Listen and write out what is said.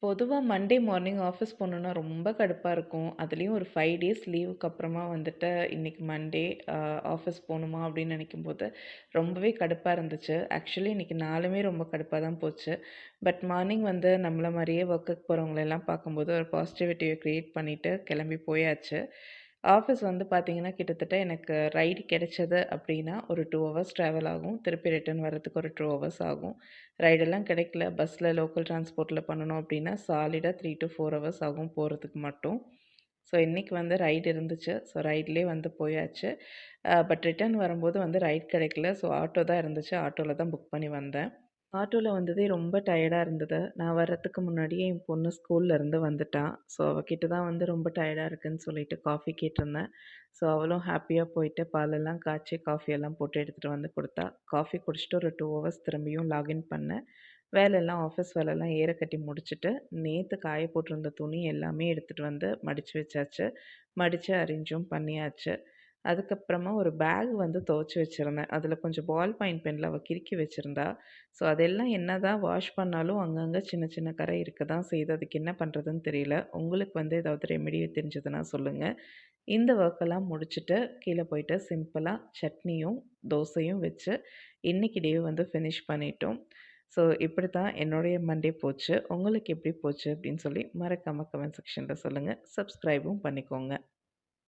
பொதுவா Monday morning office போணும்னா ரொம்ப கடுப்பா இருக்கும். அதுலயும் ஒரு 5 டேஸ் லீவுக்கு அப்புறமா வந்துட்டு, இன்னைக்கு மண்டே அ ஆஃபீஸ் போணுமா அப்படின்னு நெனைக்கும்போது, ரொம்பவே கடுப்பா இருந்துச்சு. ஆக்சுவலி இன்னைக்கு நாளுமே ரொம்ப கடுப்பா தான் போச்சு. பட் மார்னிங் வந்து நம்மள மாரியே ஒர்க்குக்கு போறவங்களெல்லாம் பார்க்கும்போது, ஒரு பாசிட்டிவிட்டிய கிரியேட் பண்ணிட்டு கிளம்பி போயாச்சு. ஆஃபீஸ் வந்து பார்த்தீங்கன்னா, கிட்டத்தட்ட எனக்கு ரைடு கிடைச்சது அப்படின்னா, ஒரு 2 ஹவர்ஸ் ட்ராவல் ஆகும். திருப்பி ரிட்டர்ன் வரதுக்கு ஒரு 2 ஹவர்ஸ் ஆகும். ரைடெல்லாம் கிடைக்கல, பஸ்ல லோக்கல் டிரான்ஸ்போர்ட்ல பண்ணணும் அப்படின்னா, சாலிடா 3 டூ 4 ஹவர்ஸ் ஆகும் போறதுக்கு மட்டும். ஸோ, இன்னைக்கு வந்து ரைடு இருந்துச்சு. ஸோ, ரைட்லயே வந்து போயாச்சு. பட் ரிட்டர்ன் வரும்போது வந்து ரைட் கிடைக்கல. ஸோ, ஆட்டோ தான் இருந்துச்சு. ஆட்டோல தான் புக் பண்ணி வந்தேன். ஆட்டோல வந்ததே ரொம்ப டயர்டா இருந்தது. நான் வர்றதுக்கு முன்னாடியே என் பொண்ணு ஸ்கூல்ல இருந்து வந்துட்டா. ஸோ, அவ கிட்ட தான் வந்து ரொம்ப டயர்டா இருக்குன்னு சொல்லிட்டு காஃபி கேட்டிருந்தேன். ஸோ, அவளும் ஹேப்பியா போயிட்டு பாலெல்லாம் காய்ச்சி, காஃபி எல்லாம் போட்டு எடுத்துட்டு வந்து குடுத்தா. காஃபி குடிச்சிட்டு ஒரு 2 ஹவர்ஸ் திரும்பியும் லாகின் பண்ணேன். வேலையெல்லாம் ஆஃபீஸ் வேலைலாம் ஏற கட்டி முடிச்சுட்டு, நேத்து காய போட்டிருந்த துணி எல்லாமே எடுத்துட்டு வந்து மடிச்சு வச்சாச்சு. மடிச்சு அரேஞ்சும் பண்ணியாச்சு. அதுக்கப்புறமா ஒரு பேக் வந்து துவச்சு வச்சிருந்தேன். அதில கொஞ்சம் பால் பாயிண்ட் பென்ல அவ கிறுக்கி வச்சிருந்தா. ஸோ அதெல்லாம் என்னதான் வாஷ் பண்ணாலும் அங்கங்க சின்ன சின்ன கறை இருக்க தான் செய்யுது. அதுக்கு என்ன பண்றதுன்னு தெரியல. உங்களுக்கு வந்து ஏதாவது ரெமெடி தெரிஞ்சதுன்னா சொல்லுங்க. இந்த ஒர்க்கெல்லாம் முடிச்சுட்டு கீழ போயிட்டு சிம்பிளா சட்னியும், தோசையும் வச்சு இன்னைக்கு டே வந்து ஃபினிஷ் பண்ணிட்டோம். ஸோ இப்படி தான் என்னுடைய மண்டே போச்சு. உங்களுக்கு எப்படி போச்சு அப்படின்னு சொல்லி மறக்காம கமெண்ட் செக்ஷன்ல சொல்லுங்க. சப்ஸ்கிரைபும் பண்ணிக்கோங்க.